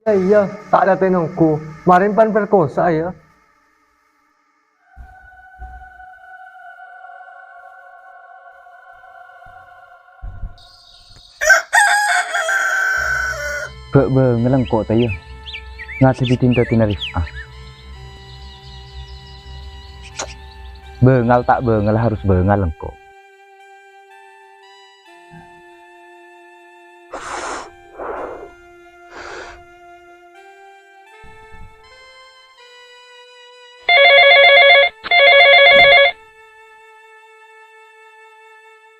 Iya, tak ada tenungku. Kemarin pan perkosa ya. Ngelengkok tayo. Nga sebitin tinarif. Bengal tak bengal harus bengal lengkok.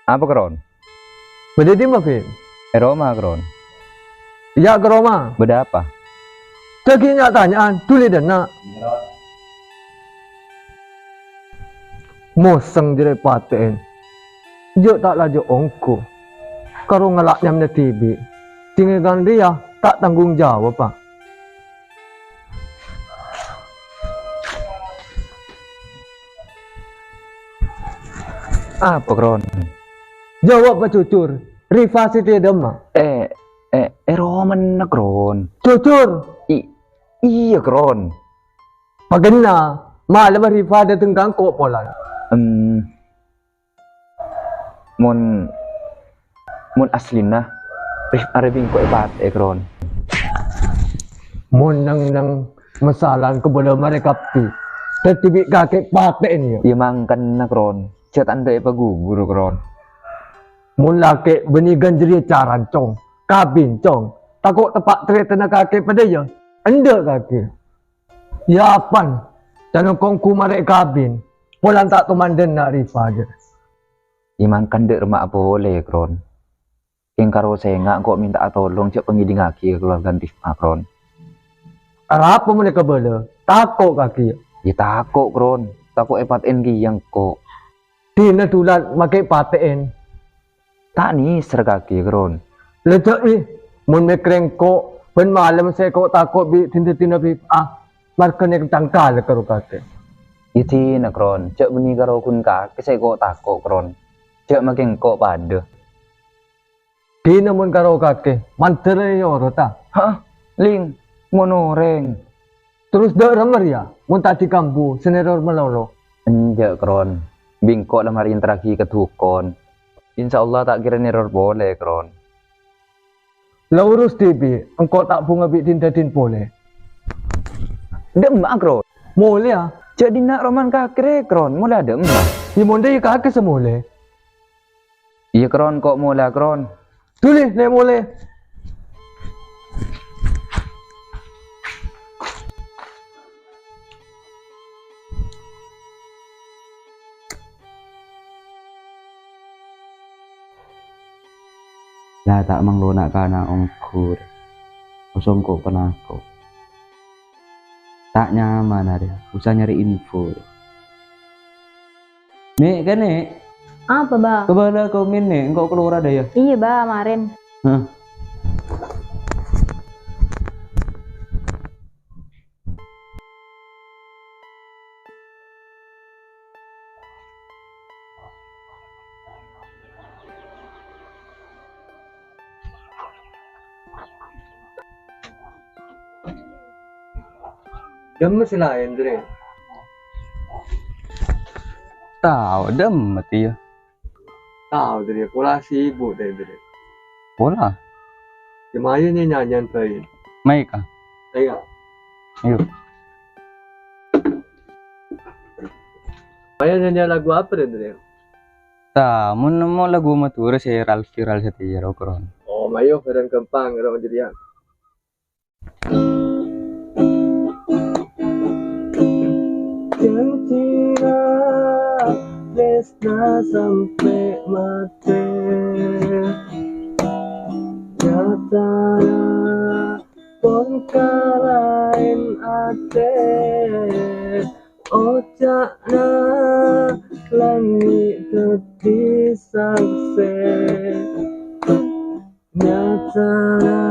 Apa kron? Beda di mana? Roma kron. Ya ke Roma. Beda apa? Lagi tanyaan, tulis dan nak. Moseng jadi paten. Jok tak laju ongko. Kalau ngelaknya mana TV. Tinggalkan dia tak tanggung jawab pak. Apa kron? Jawab pak jujur. Riva Siti Dema. Roman na kron. Jujur. Iya kron. Pagana. Malam Riva datang kangkok pola. Mon aslina. Arabing ko ipat kron. Mon nang masalah kepada mereka pi. Tertibik kakek paten ya. Iya mangkan na kron. Chat anda ipagubur kron. Mon laki benigan jadi caran cong. Kabin cong. Takut tepak terita na kakek pada ya. Anda kakek. Ya apan. Dan kongku marek kabin. Pulang tak tumandan nak Rifa je. Imang kandek remak apa boleh kron. Yang karo saya nggak kok minta tolong cek pengiding aki keluarga Rifa kron. Apa mereka bela? Takut kaki. Ya takut kron. Takut epaten yang kok. Dina tulan makai paten. Tak nih ser kaki kron. Lecak ni. Mun mekreng kok. Ben malam saya kok takut bi tinta-tinta bi. Markan yang tangkal karo kakek. Iti na kron, cek beni karo kun kaki saya kok takut kron. Cek makin kok pada. Di namun karo kakek, mantere yo rota. Hah, ling, monoreng. Terus dak ramar ya, mun tak di kambu, seneror melolo. Enjak kron, bingkok lamar interagi ketukon. Insya Allah tak kira neror boleh kron. Laurus tibi, engkau tak bunga bi tinta-tin boleh. Demak kron. Boleh ya. Jadi nak roman kakre kron, mula demak. Ya monde ya kakek semule. Iya kron kok mula kron. Tulis le boleh. Lah tak manglona kana ongkur. Kosong kok penako. Tak nyaman ada, usah nyari info. Nek kan nek? Apa ba? Kebala kau min nek, engkau keluar ada ya? Iya ba, kemarin. Hah? Dem sila Andre. Tahu dem mati ya. Tahu dari pola sibuk dari Andre. Bola. Kemaya ni nyanyian lain. Mai kah? Saya. Ayo. Kemaya nyanyian lagu apa Andre? Ta, mun mau lagu matura viral setia kron. Oh, mayo orang kempang orang jadi yang. Jantina Lesna sampai mati Nyatanya pun kalain ate Ocakna langit teti sakse Nyatanya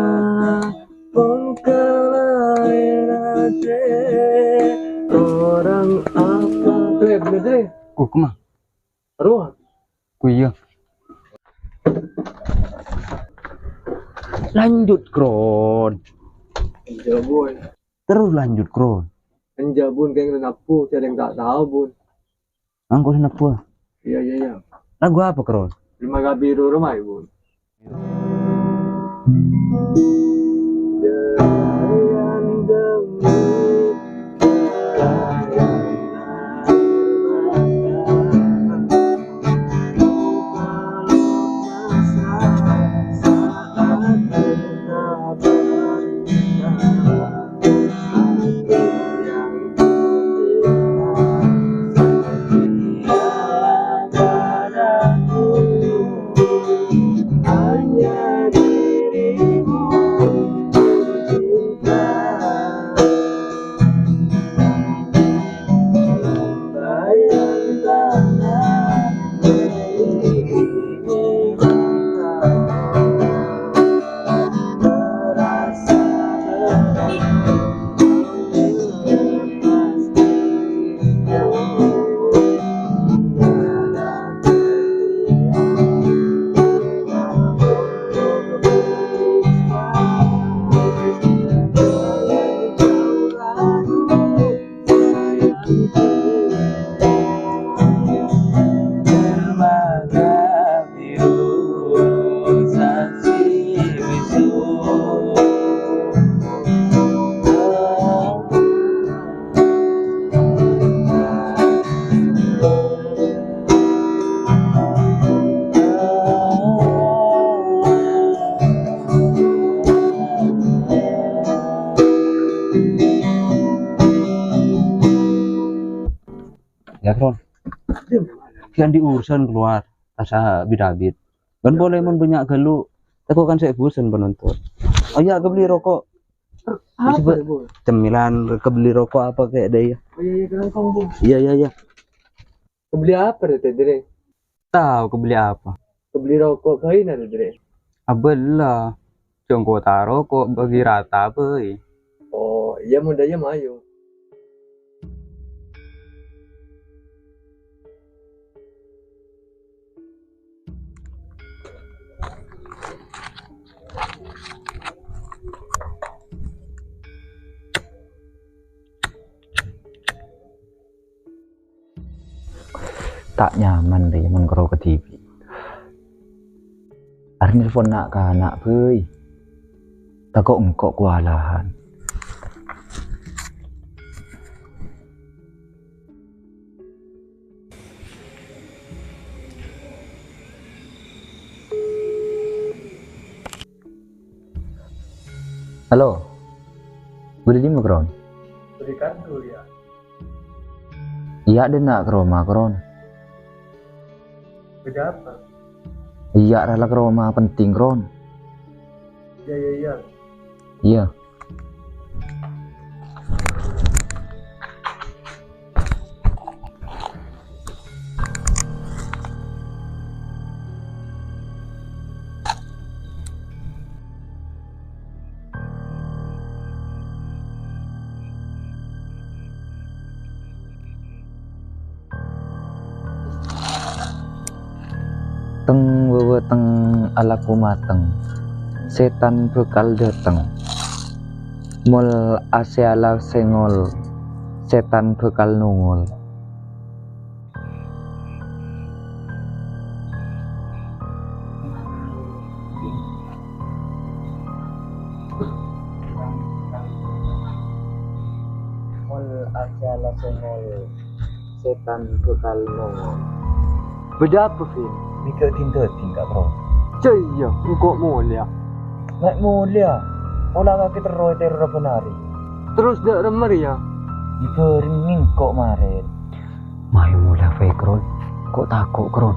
pun kalain ate Orang apa? Bener. Kemah? Ruah. Iya. Lanjut kron. Anja bun. Terus lanjut Kron. Anja bun kayak ngenapu, saya yang tak tahu bun. Angkau apa? Iya iya iya. Lagu apa Kron? Terima kasih biru rumah bun. Ya Kron. Kian diurusan keluar asa bidabit. Kan boleh mun banyak gelu. Aku kan saya bosan penonton. Oh iya kebeli rokok. Apa bun? Cemilan kebeli rokok apa kayak deh ya. Oh iya iya kenal kamu bun. Iya iya iya. Kebeli apa deh Dre? Tahu kebeli apa? Kebeli rokok kain ada Dre. Abelah. Jongko taro kok bagi rata be. Oh iya mudanya mayo. Tak nyaman deh mengkero ke TV. Hari nelfon nak ke anak beuy. Takut engkau kewalahan. Halo. Boleh di Kron? Berikan dulu ya. Iya ada nak ke rumah Kron. Beda apa? Iya rela ke rumah penting Kron. Iya iya iya. Iya. Teng weweteng alaku mateng, setan bekal dateng. Mul asyala sengol, setan bekal nungol. Mul asyala sengol, setan bekal nungol. Beda apa Vin? Mikir tindatin kak bro. Iya, engkau mulia. Naik mulia, ulah kaki terus teror penari. Terus dak remar ya. Dibering kok maret. Mayu mulia Kron, kok takut Kron?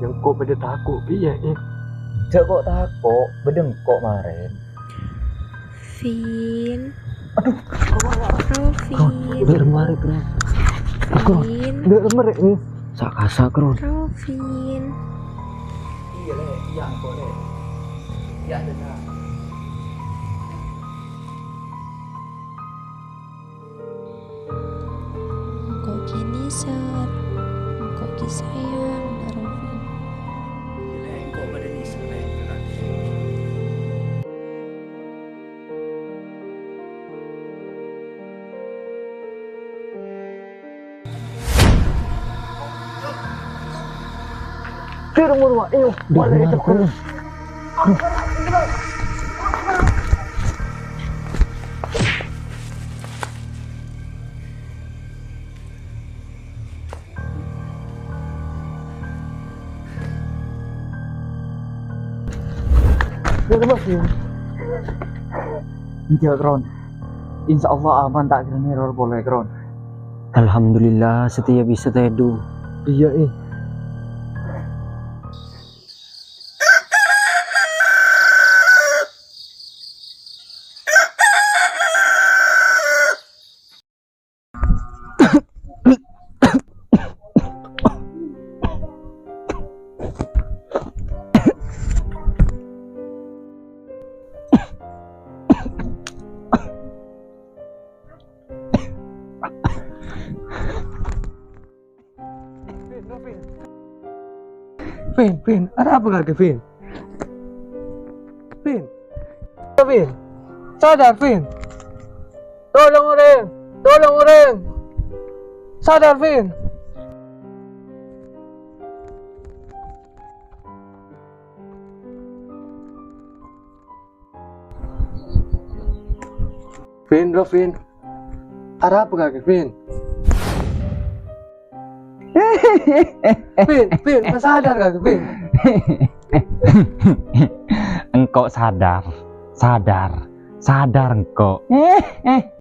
Yang kau pada takut iya eh. Cek kok takut, bedeng kok maret. Vin. Aduh, Rovin. udah remar Kron. Vin. Udah remar ini. Sakasa Kron. Rovin. Iya le, iya kok le. Iya benar. Kok gini Sar? Kok ki sayang Mbak Rovin? Kira mo iyo, wala ito ko. Iya Kron. Insya Allah aman tak kira error boleh Kron. Alhamdulillah setia bisa tedu. Iya Vin, ada apa kaki Vin? Vin, sadar Vin. Tolong orang. Sadar Vin. Vin, ada apa kaki Vin? Vin, sadar kaki Vin? Engkau sadar engkau.